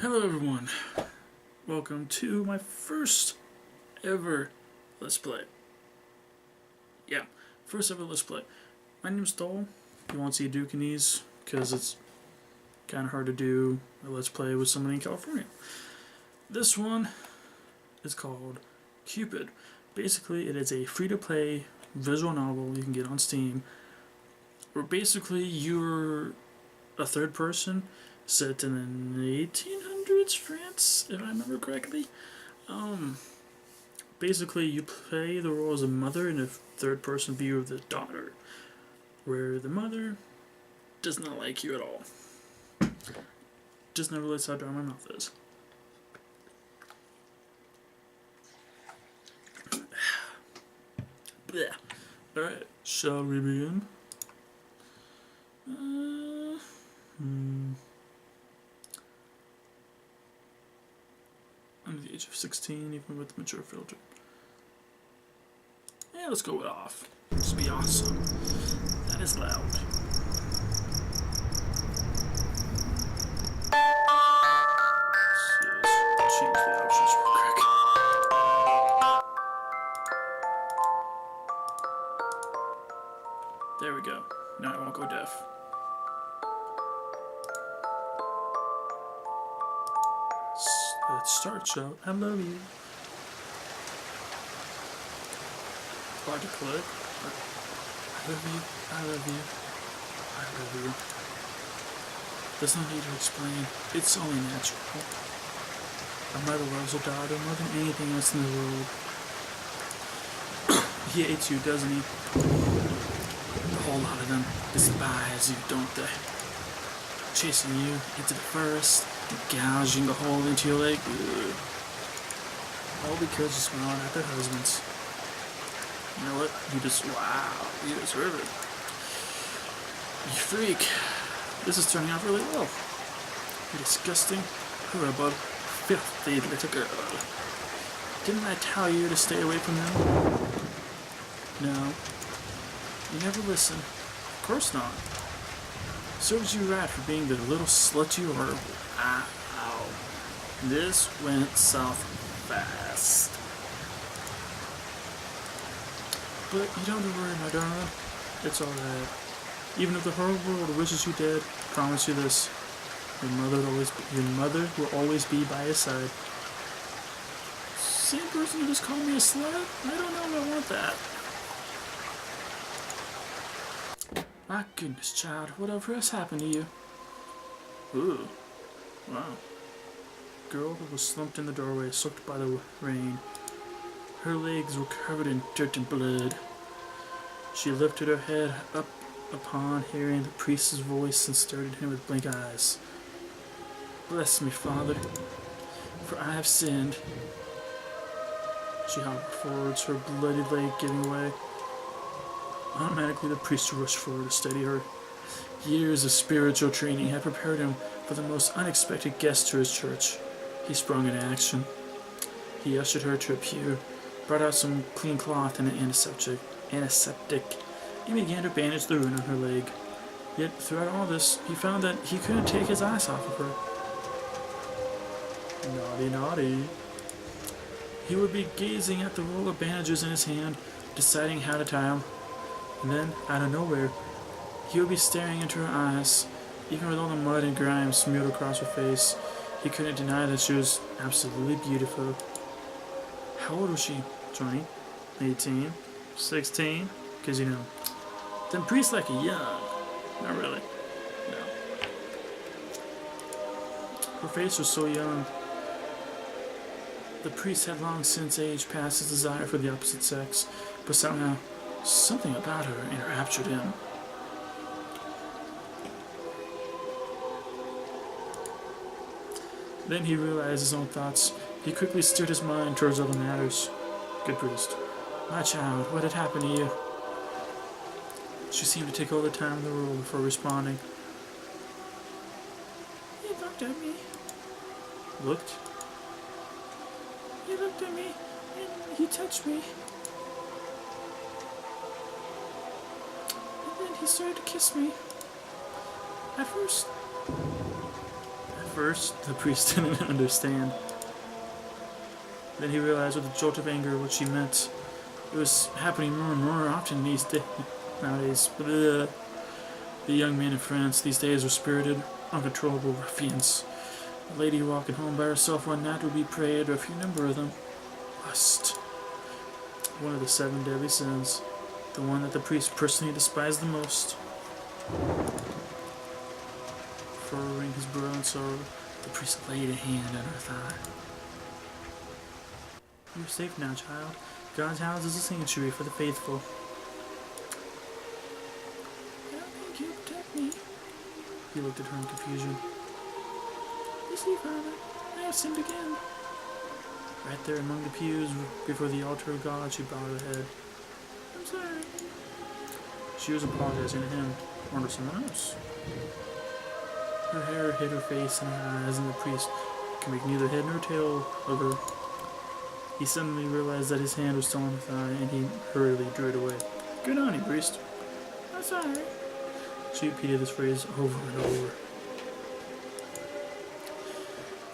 Hello everyone, welcome to my first ever Let's Play. Yeah, first ever Let's Play. My name's Dole. You won't see a Duke in these because it's kind of hard to do a Let's Play with somebody in California. This one is called Cupid. Basically it is a free-to-play visual novel you can get on Steam where basically you're a third person set in the 1800s France, if I remember correctly. Basically you play the role as a mother in a third person view of the daughter, where the mother does not like you at all. Just never realized how dry my mouth is. Alright, shall we begin? Under the age of 16, even with the mature filter. Yeah, let's go with off. This will be awesome. That is loud. Let's change the options real quick. There we go. Now I won't go deaf. Let's start, show. I love you. Hard to click. I love you. I love you. I love you. There's no need to explain. It's only natural. A mother loves her daughter more than anything else in the world. He hates you, doesn't he? A whole lot of them despise you, don't they? Chasing you into the forest, gouging the hole into your leg. Ugh. All because you smiled at their husbands. You know what? You deserve it. You freak. This is turning out really well. You disgusting, horrible, filthy little girl. Didn't I tell you to stay away from them? No. You never listen. Of course not. Serves you right for being the little slut you are. Ow. This went south fast. But you don't have to worry, my darling. It's alright. Even if the whole world wishes you dead, I promise you this. Your mother will always be by your side. Same person who just called me a slut? I don't know if I want that. My goodness, child, whatever has happened to you? Ooh, wow. Girl was slumped in the doorway, soaked by the rain. Her legs were covered in dirt and blood. She lifted her head up upon hearing the priest's voice and stared at him with blank eyes. Bless me, Father, for I have sinned. She hobbled forwards, her bloody leg giving way. Automatically, the priest rushed forward to steady her. Years of spiritual training had prepared him for the most unexpected guest to his church. He sprung into action. He ushered her to a pew, brought out some clean cloth and an antiseptic, and began to bandage the wound on her leg. Yet, throughout all this, he found that he couldn't take his eyes off of her. Naughty, naughty. He would be gazing at the roll of bandages in his hand, deciding how to tie them. And then, out of nowhere, he would be staring into her eyes. Even with all the mud and grime smeared across her face, he couldn't deny that she was absolutely beautiful. How old was she? 20? 18? 16? Because, you know, them priests like a young. Not really. No. Her face was so young. The priest had long since aged past his desire for the opposite sex, but somehow, something about her enraptured him. Then he realized his own thoughts. He quickly steered his mind towards other matters. Good priest. My child, what had happened to you? She seemed to take all the time in the world before responding. He looked at me. Looked? He looked at me, and he touched me. And then he started to kiss me. At first, First, the priest didn't understand. Then he realized with a jolt of anger what she meant. It was happening more and more often nowadays. The young men in France these days were spirited, uncontrollable ruffians. A lady walking home by herself one night would be prey to a few number of them. Lust. One of the 7 deadly sins. The one that the priest personally despised the most. Furrowing his brow in sorrow, the priest laid a hand on her thigh. You're safe now, child. God's house is a sanctuary for the faithful. How can you protect me? He looked at her in confusion. You see, Father, I have sinned again. Right there among the pews before the altar of God, she bowed her head. I'm sorry. She was apologizing to him, or to someone else. Her hair hid her face and her eyes, and the priest could make neither head nor tail of her. He suddenly realized that his hand was still on her thigh, and he hurriedly drew it away. Good on you, priest. I'm sorry. She repeated this phrase over and over.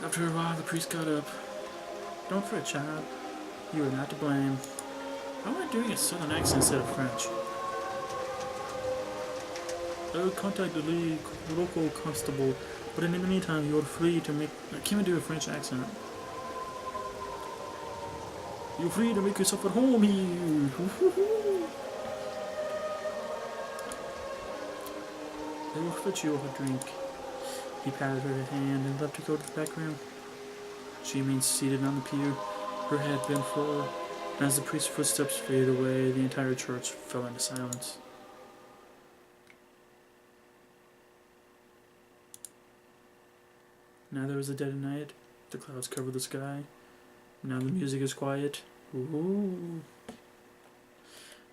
After a while, the priest got up. Don't fret, child. You are not to blame. Why am I doing a southern accent instead of French? I will contact the local constable, but in the meantime, you are free to make... I can't even do a French accent. You're free to make yourself at home here. I will fetch you a drink. He patted her hand and left to go to the back room. She remained seated on the pew, her head bent forward. As the priest's footsteps faded away, the entire church fell into silence. Now there was a dead of night. The clouds covered the sky. Now the music is quiet. Ooh.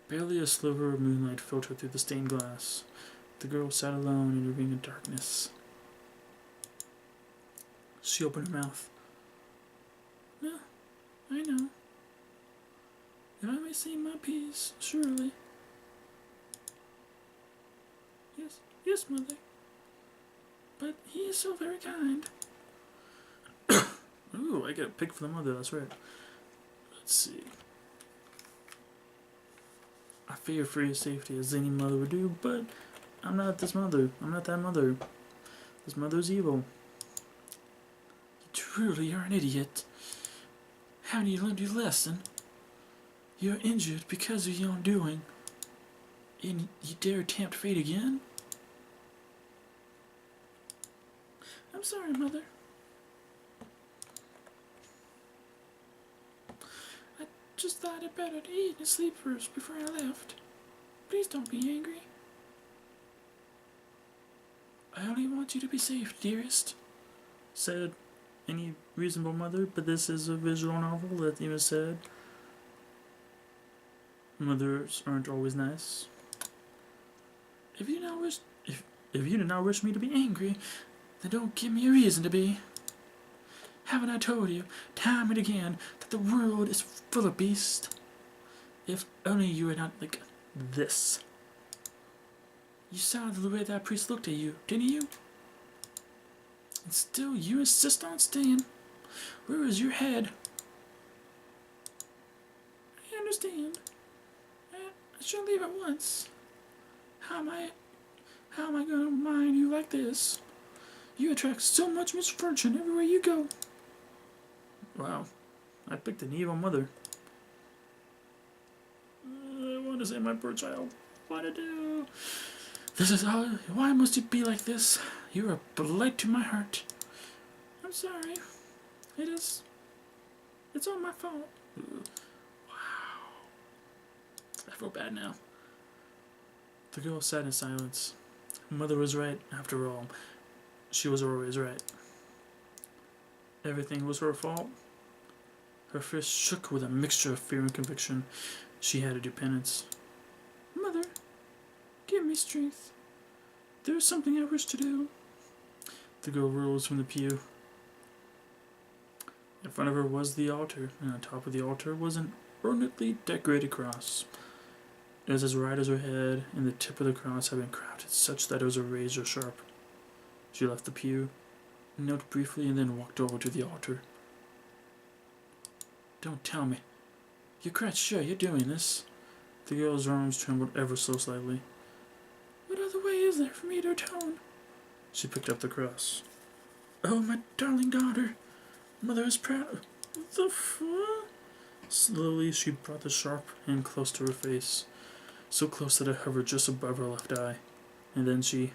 Barely a sliver of moonlight filtered through the stained glass. The girl sat alone in a ring of darkness. She opened her mouth. No, I know. If I may say my piece, surely. Yes, mother. But he is so very kind. Ooh, I got a pick for the mother, that's right. Let's see. I fear for your safety as any mother would do, but I'm not this mother. I'm not that mother. This mother's evil. You truly are an idiot. Haven't you learned your lesson? You're injured because of your own doing. And you dare tempt fate again? I'm sorry, Mother. I just thought I'd better eat and sleep first before I left. Please don't be angry. I only want you to be safe, dearest, said any reasonable mother, but this is a visual novel that even said mothers aren't always nice. If you do not wish me to be angry, then don't give me a reason to be. Haven't I told you, time and again, that the world is full of beasts? If only you were not like this. You saw the way that priest looked at you, didn't you? And still you insist on staying. Where is your head? I understand. I should leave at once. How am I gonna mind you like this? You attract so much misfortune everywhere you go. Wow, I picked an evil mother. I want to say my poor child. What to do? This is all. Why must you be like this? You are a blight to my heart. I'm sorry. It's all my fault. Wow. I feel bad now. The girl sat in silence. Mother was right, after all. She was always right. Everything was her fault. Her fist shook with a mixture of fear and conviction. She had to do penance. Mother, give me strength. There is something I wish to do. The girl rose from the pew. In front of her was the altar, and on top of the altar was an ornately decorated cross. It was as wide as her head, and the tip of the cross had been crafted such that it was a razor sharp. She left the pew, knelt briefly, and then walked over to the altar. Don't tell me. You're quite sure you're doing this? The girl's arms trembled ever so slightly. What other way is there for me to atone? She picked up the cross. Oh, my darling daughter. Mother is proud. What the fuck? Slowly, she brought the sharp hand close to her face, so close that it hovered just above her left eye. And then she...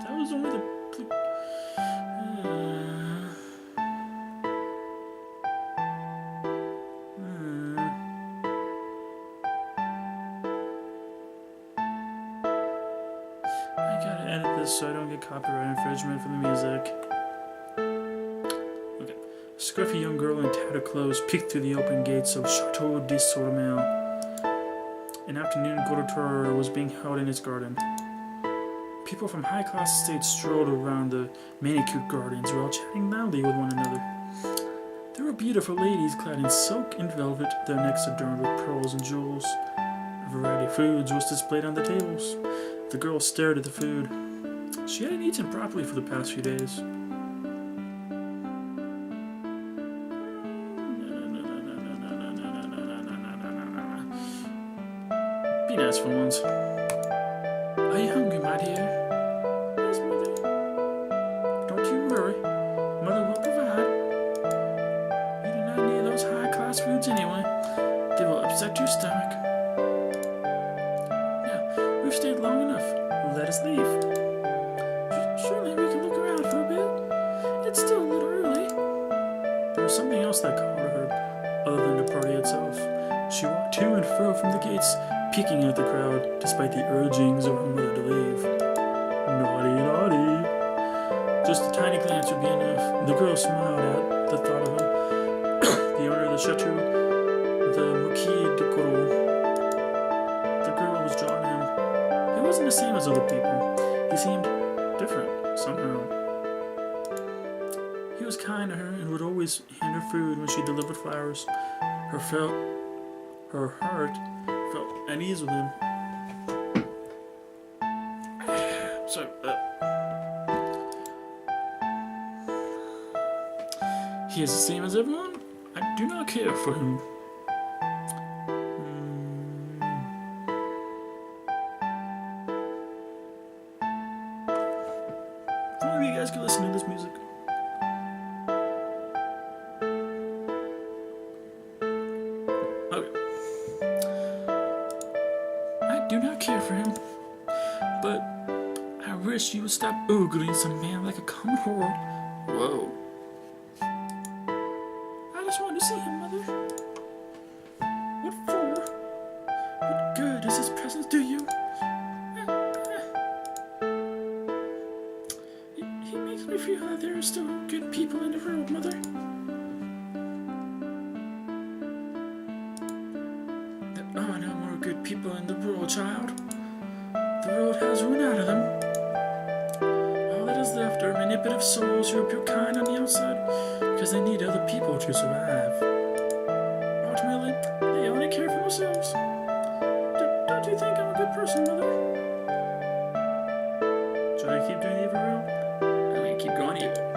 That was only the... I gotta edit this so I don't get copyright infringement for the music. Okay. A scruffy young girl in tattered clothes peeked through the open gates of Chateau de Sormel. An afternoon tour was being held in its garden. People from high-class estates strolled around the manicured gardens while chatting loudly with one another. There were beautiful ladies clad in silk and velvet, their necks adorned with pearls and jewels. A variety of foods was displayed on the tables. The girl stared at the food. She hadn't eaten properly for the past few days. Be nice for once. Are you hungry, my dear? Yes, Mother. Don't you worry. Mother will provide. You do not need those high-class foods anyway. They will upset your stomach. Now, we've stayed long enough. Let us leave. Surely we can look around for a bit. It's still a little early. There was something else that called to her, other than the party itself. She walked to and fro from the gates, peeking at the crowd, despite the urgings of her mother to leave. Naughty, naughty. Just a tiny glance would be enough. The girl smiled at the thought of him. The owner of the chateau, the Marquis de Corot. The girl was drawn to him. He wasn't the same as other people. He seemed different, somehow. He was kind to her and would always hand her food when she delivered flowers. Her heart felt at ease with him. So, he is the same as everyone. I do not care for him. Maybe you guys could listen to this music. Okay. I do not care for him, but I wish you would stop ogling some man like a common whore. Whoa. I just wanted to see him, Mother. What for? What good does his presence do you? He makes me feel that there are still good people in the world, Mother. There are no more good people in the world, child. The world has run out of them. All that is left are manipulative souls who appear kind on the outside because they need other people to survive. Ultimately, they only care for themselves. Don't you think I'm a good person, Mother? Should I keep doing the evil route? I'm gonna keep going evil.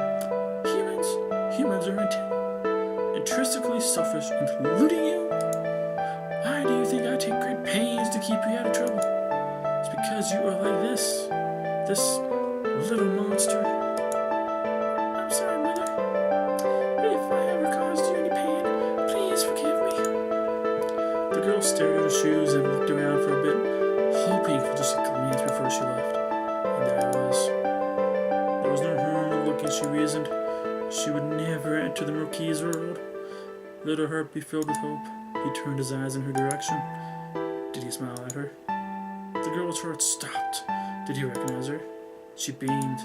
Humans are intrinsically selfish, including you. Why do you think I take great pains to keep you out of trouble? It's because you are like this little monster. I'm sorry, Mother. If I ever caused you any pain, please forgive me. The girl stared at her shoes and looked around for a bit, hoping for just a glance before she left. And there it was. There was no harm in looking, she reasoned. She would never enter the Marquis' world. Let her heart be filled with hope. He turned his eyes in her direction. Did he smile at her? The girl's heart stopped. Did he recognize her? She beamed.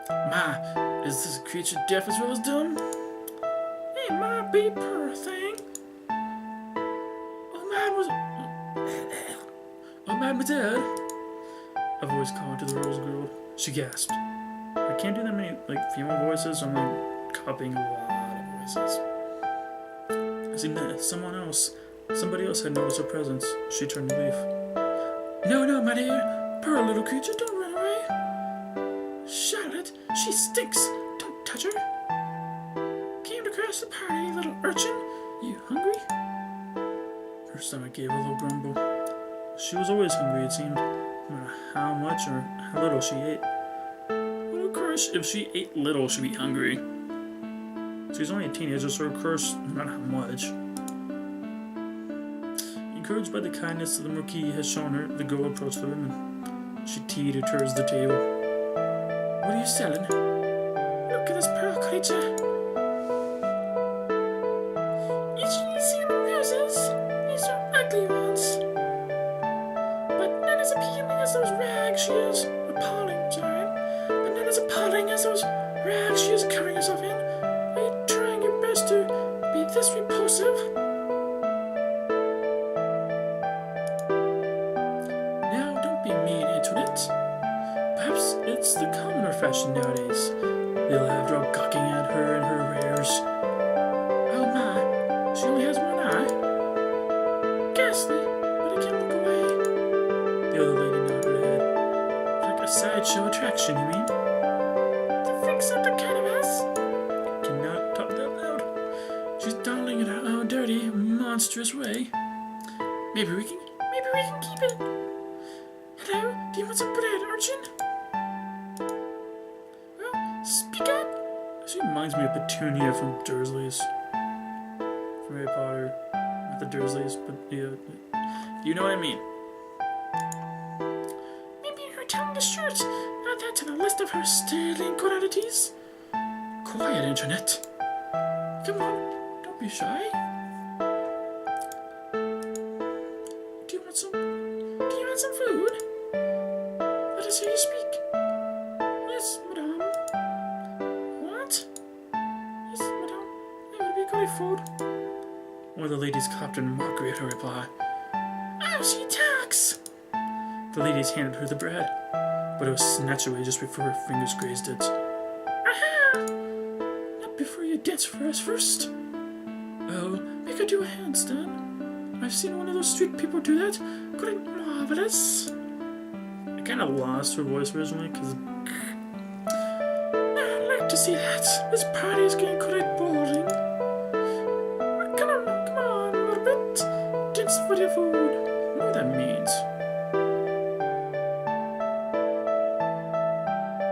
My, is this creature deaf as well as dumb? It might be, poor thing. Oh, mademoiselle. A voice called to the rose girl. She gasped. I can't do that many female voices, so I'm copying a lot of noises. As he met somebody else had noticed her presence. She turned to leave. No, my dear. Poor little creature, don't run away. Charlotte, she stinks. Don't touch her. Came to crash the party, little urchin. You hungry? Her stomach gave a little grumble. She was always hungry, it seemed, no matter how much or how little she ate. Well, of course, if she ate little, she'd be hungry. She was only a teenager, so of course, not how much. Encouraged by the kindness that the Marquis had shown her, the girl approached the women. She teed her towards the table. What are you selling? Look at this pearl creature. You see the noses? These are ugly ones. But none as appealing as those rags she is. Appalling, sorry. But none as appalling as those rags she is covering herself in. Are you trying your best to be this repulsive? Now, don't be mean, Antoinette. Perhaps it's the commoner fashion nowadays. They laughed, all gawking at her and her wares. Oh my, she only has one eye. Ghastly, but I can't look away. The other lady nodded her head. Like a sideshow attraction, you mean? The freaks are the kind of us. I cannot talk that loud. She's dawdling in her own dirty, monstrous way. Maybe we can keep it. Hello, do you want some bread, urchin? Well, speak up. She reminds me of Petunia from Dursley's. From Harry Potter. Not the Dursleys, but yeah. You know what I mean. Maybe her tongue is short. Add that to the list of her sterling qualities. Quiet, Antoinette. Come on, don't be shy. Do you want some food? Let us hear you speak. Yes, madame. What? Yes, madame. It would be good food. One of the ladies clapped in mockery at her reply. Oh, she talks! The ladies handed her the bread, but it was snatched away just before her fingers grazed it. Aha! Not before you dance for us first. Oh, make her do a handstand. I've seen one of those street people do that. Quite marvelous. I kind of lost her voice originally because I'd like to see that. This party is getting quite boring. Come on, a little bit. Dance for your food. I know what that means.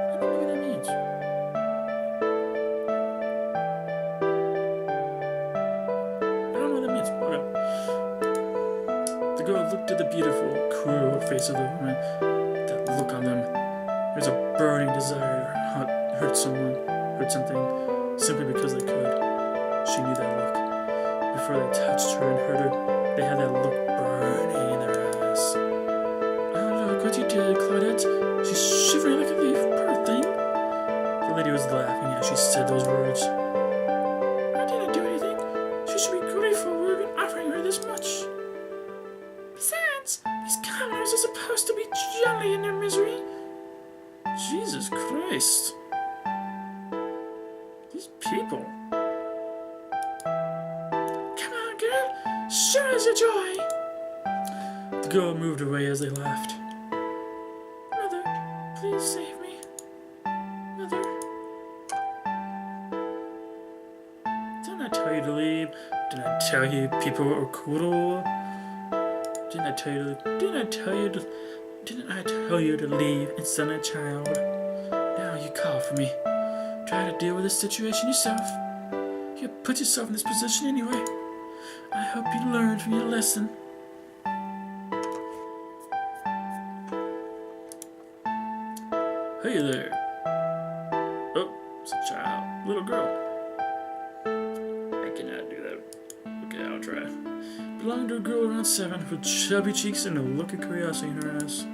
I don't know what that means. I don't know what that means. Okay. The girl looked at the beautiful, cruel face of the woman. That look on them. There's a burning desire to hurt something, simply because they could. She knew that look. Before they touched her and hurt her, they had that look burning in their eyes. Oh, look what you did, Claudette. She's shivering like a leaf, poor thing. The lady was laughing as she said those words. I didn't do anything. She should be grateful we're even offering her this much. Besides, these commoners are supposed to be jolly in their misery. Jesus Christ. These people. Come on, girl. Show us your joy. The girl moved away as they laughed. Mother, please save me. Mother. Didn't I tell you to leave? Didn't I tell you people are cruel? Didn't I tell you to leave and send a child? Now you call for me. Try to deal with this situation yourself. You put yourself in this position anyway. I hope you learned from your lesson. Hey there. Oh, it's a child. Little girl. I cannot do that. Okay, I'll try. Belonged to a girl around 7 with chubby cheeks and a look of curiosity in her eyes.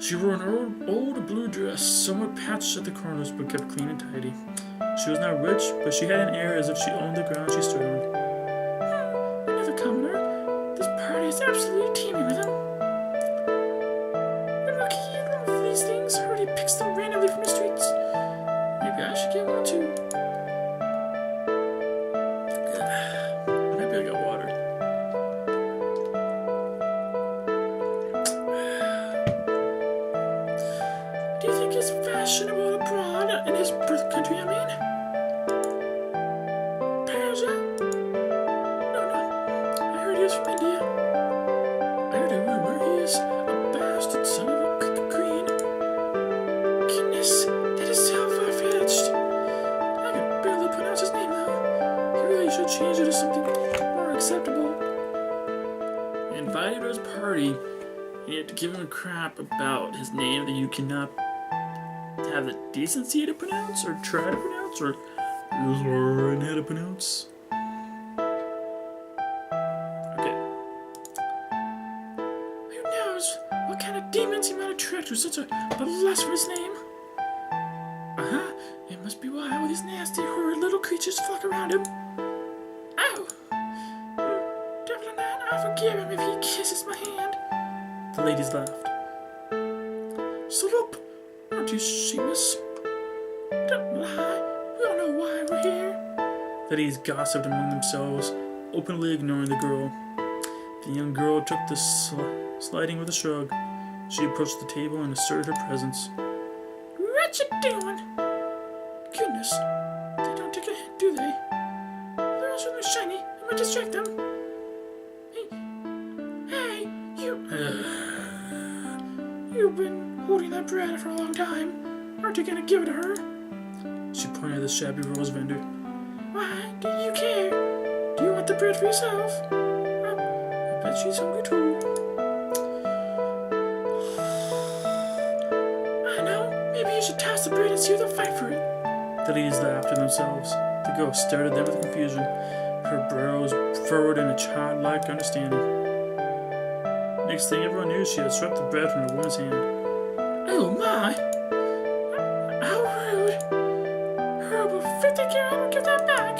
She wore an old blue dress, somewhat patched at the corners but kept clean and tidy. She was not rich, but she had an air as if she owned the ground she stood on. Another commoner. This party is absolutely teeming with them. The Marquis loves these things, or he picks them randomly from the streets. Maybe I should get one too. Persia? No. I heard he was from India. I heard a rumor he is a bastard son of a queen. Goodness, that is so far-fetched. I can barely pronounce his name, though. He really should change it to something more acceptable. He invited to his party, and you had to give him crap about his name that you cannot have the decency to pronounce, or try to pronounce, or learn how to pronounce. Okay. Who knows what kind of demons he might attract with such a blasphemous name? It must be why all these nasty, horrid little creatures flock around him. Oh! Devil or not, I'll forgive him if he kisses my hand. The ladies laughed. Slope! Aren't you shameless? Don't lie. We don't know why we're here. The ladies gossiped among themselves, openly ignoring the girl. The young girl took the sliding with a shrug. She approached the table and asserted her presence. What you doing? Goodness, they don't take a hint, do they? They're all really shiny. I might distract them. Hey, you... You've been holding that bread for a long time. Aren't you gonna give it to her? She pointed at the shabby rose vendor. Why do you care? Do you want the bread for yourself? I bet she's hungry too. I know. Maybe you should toss the bread and see if they'll fight for it. The ladies laughed to themselves. The girl stared at them with confusion, her brows furrowed in a childlike understanding. Next thing everyone knew, she had swept the bread from the woman's hand. Oh my! How rude! Horrible filthy girl, I won't give that back!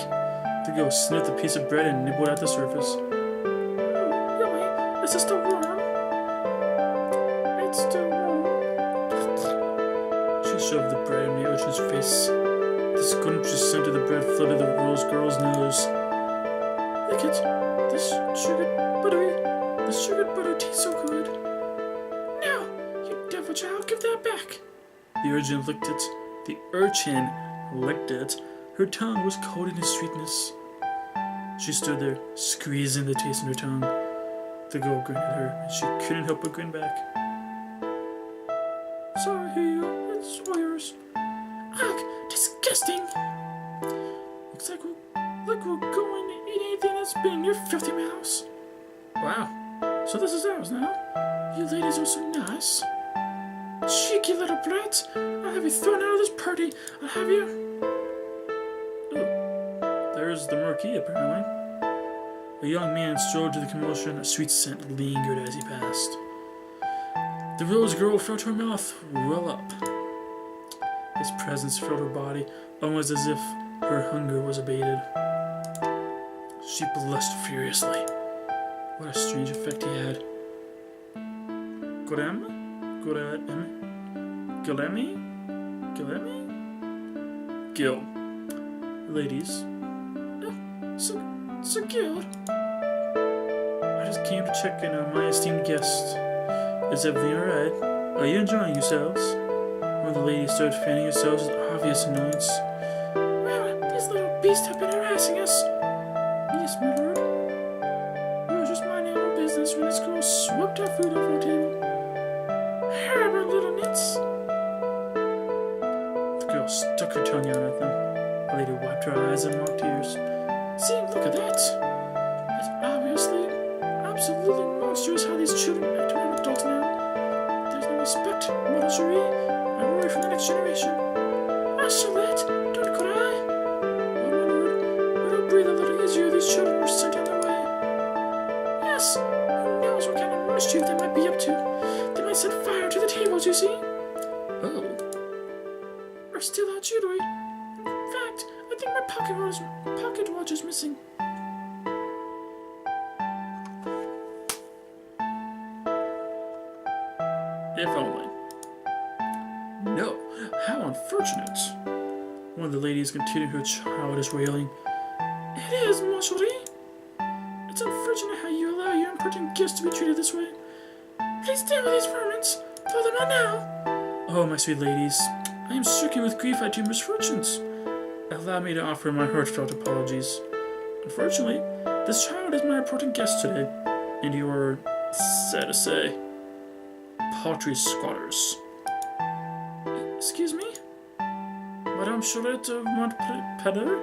The girl sniffed a piece of bread and nibbled at the surface. Oh, really? Is it still warm? It's still warm. She shoved the bread in the urchin's face. The scrumptious scent of the bread flooded the rose girl's nose. Look it! This sugared butter tastes so good. Now, you devil child, give that back. The urchin licked it. Her tongue was coated in sweetness. She stood there, squeezing the taste in her tongue. The girl grinned at her, and she couldn't help but grin back. Sorry, it's yours. Ugh, disgusting! Looks like we're going to eat anything that's been in your filthy mouths. Wow. So this is ours now? You ladies are so nice. Cheeky little brats. I'll have you thrown out of this party. I'll have you... Oh, there's the marquis, apparently. A young man strode to the commotion. A sweet scent lingered as he passed. The rose girl felt her mouth well up. His presence filled her body, almost as if her hunger was abated. She blushed furiously. What a strange effect he had. Gil. Ladies. Sir Gil. I just came to check in on my esteemed guest. Is everything alright? Are you enjoying yourselves? One of the ladies started fanning herself with obvious annoyance. Well, these little beasts have been harassing us. Yes, my lord. We were just minding our business when this girl swept our food off our table. Horrible little nits. The girl stuck her tongue out at them. The lady wiped her eyes and mocked tears. See, look at that. It's obviously absolutely monstrous how these children act around adults now. There's no respect, Mother Cherie. I worry for the next generation. Ah, Charlotte, don't cry. Oh, my lord, we'll breathe a little easier. These children were sent on their way. Yes, who knows what kind of mischief they might be up to. They might set fire to the tables, you see. Oh. Or steal our jewelry. In fact, I think my pocket watch is missing. If only. No, how unfortunate. One of the ladies continued her childish wailing. It is, mon chéri. It's unfortunate how you allow your impertinent guests to be treated this way. Please deal with these vermins. Throw them out now. Oh, my sweet ladies, I am stricken with grief at your misfortunes. Allow me to offer my heartfelt apologies. Unfortunately, this child is my important guest today, and you are, sad to say, paltry squatters. Excuse me? Madame Charlotte of Montpellier?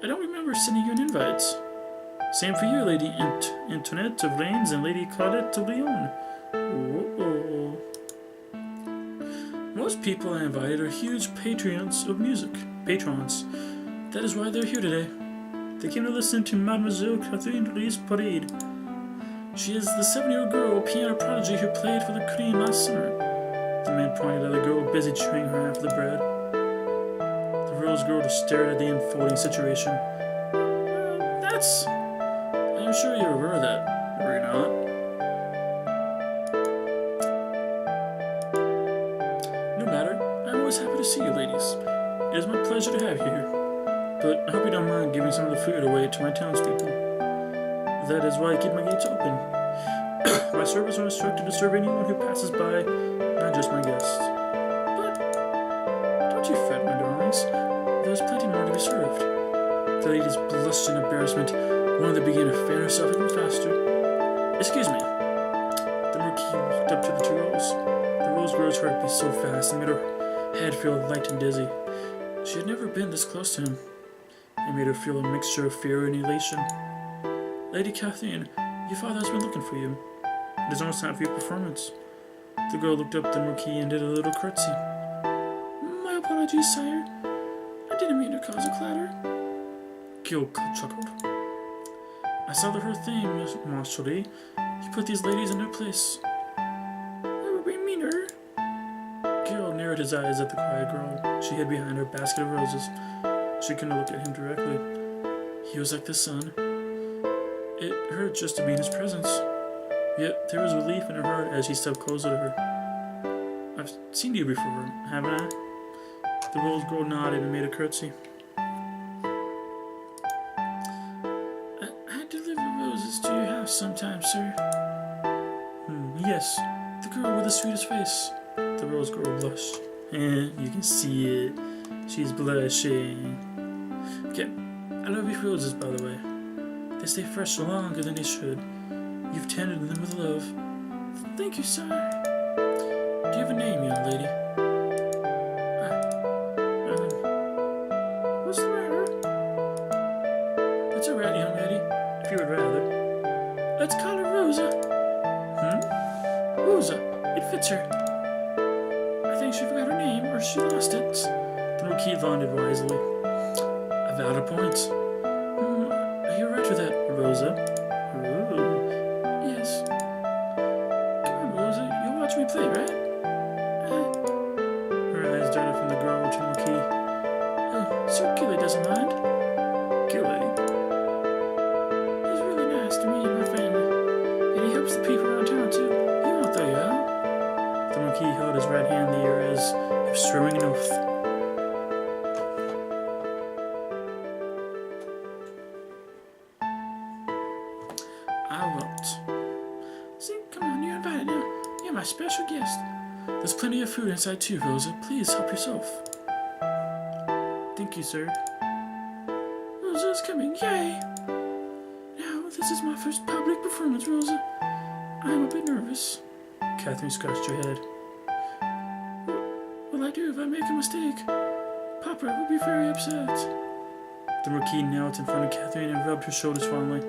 I don't remember sending you an invite. Same for you, Lady Antoinette of Lanes and Lady Claudette of Lyon. Whoa. Most people I invited are huge patrons of music. Patrons. That is why they're here today. They came to listen to Mademoiselle Catherine Louise Parade. She is the 7-year-old girl piano prodigy who played for the Queen last summer. The man pointed at the girl busy chewing her half of the bread. The rose girl just stared at the unfolding situation. That's... I'm sure you're aware of that, were you not? No matter, I'm always happy to see you, ladies. It is my pleasure to have you here. But I hope you don't mind giving some of the food away to my townspeople. That is why I keep my gates open. My servants are instructed to serve anyone who passes by, not just my guests. But don't you fret, my darlings. There's plenty more to be served. The ladies blushed in embarrassment. One of them began to fan herself even faster. Excuse me. The Marquis walked up to the two girls. The rose girl's heart beat so fast and made her head feel light and dizzy. She had never been this close to him. It made her feel a mixture of fear and elation. Lady Catherine, your father has been looking for you. It is almost time for your performance. The girl looked up at the Marquis and did a little curtsy. My apologies, sire. I didn't mean to cause a clatter. Gil chuckled. I saw the her thing, Marshally. You put these ladies in their place. I would be meaner. Gil narrowed his eyes at the quiet girl. She hid behind her basket of roses. She couldn't look at him directly. He was like the sun. It hurt just to be in his presence. Yet there was relief in her heart as he stepped closer to her. I've seen you before, haven't I? The rose girl nodded and made a curtsy. I deliver roses to your house sometimes, sir. Yes, the girl with the sweetest face. The rose girl blushed. You can see it. She's blushing. Okay, I love your roses, by the way. They stay fresh longer than they should. You've tended them with love. Thank you, sire. Do you have a name, young lady? What's the matter? It's alright, young lady, if you would rather. Let's call her Rosa. Rosa, it fits her. I think she forgot her name, or she lost it. The Marquis voted wisely. A valid point. You're right with that, Rosa. Ooh. Yes. Come on, Rosa, you'll watch me play, right? Her eyes darted from the girl to the Marquis. Oh, Sir Gilly doesn't mind. Gilly? He's really nice to me and my family. And he helps the people around town, too. He won't throw you out. The Marquis held his right hand in the air as if swearing an oath. I won't. See, come on, you're invited now. You're my special guest. There's plenty of food inside too, Rosa. Please help yourself. Thank you, sir. Rosa's coming, yay! Now, this is my first public performance, Rosa. I'm a bit nervous. Catherine scratched her head. What will I do if I make a mistake? Papa will be very upset. The Marquis knelt in front of Catherine and rubbed her shoulders fondly.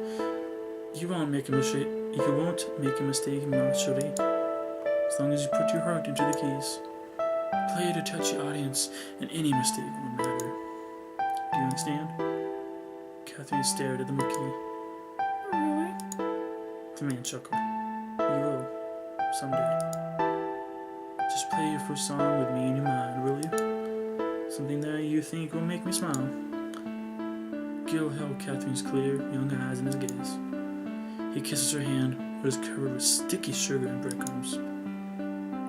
You won't make a mistake. You won't make a mistake, Marshally. As long as you put your heart into the keys. Play to touch the audience, and any mistake won't matter. Do you understand? Catherine stared at the Marquis. Really? The man chuckled. You will, someday. Just play your first song with me in your mind, will you? Something that you think will make me smile. Gil held Catherine's clear, young eyes in his gaze. He kisses her hand, which was covered with sticky sugar and breadcrumbs.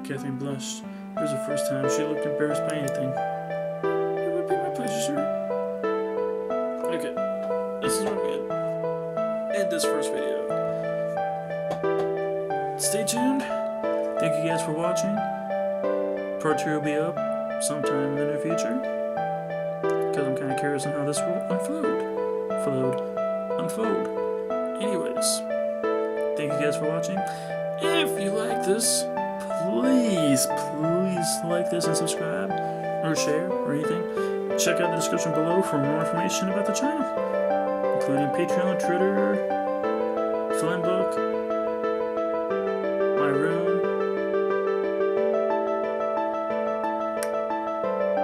Catherine blushed. It was the first time she looked embarrassed by anything. It would be my pleasure, sir. Okay, this is where we end this first video. Stay tuned. Thank you guys for watching. Part 2 will be up sometime in the near future. Because I'm kind of curious on how this will unfold. unfold. Anyways, thank you guys for watching. If you like this, please like this and subscribe, or share, or anything. Check out the description below for more information about the channel, including Patreon, Twitter, phone book, my room,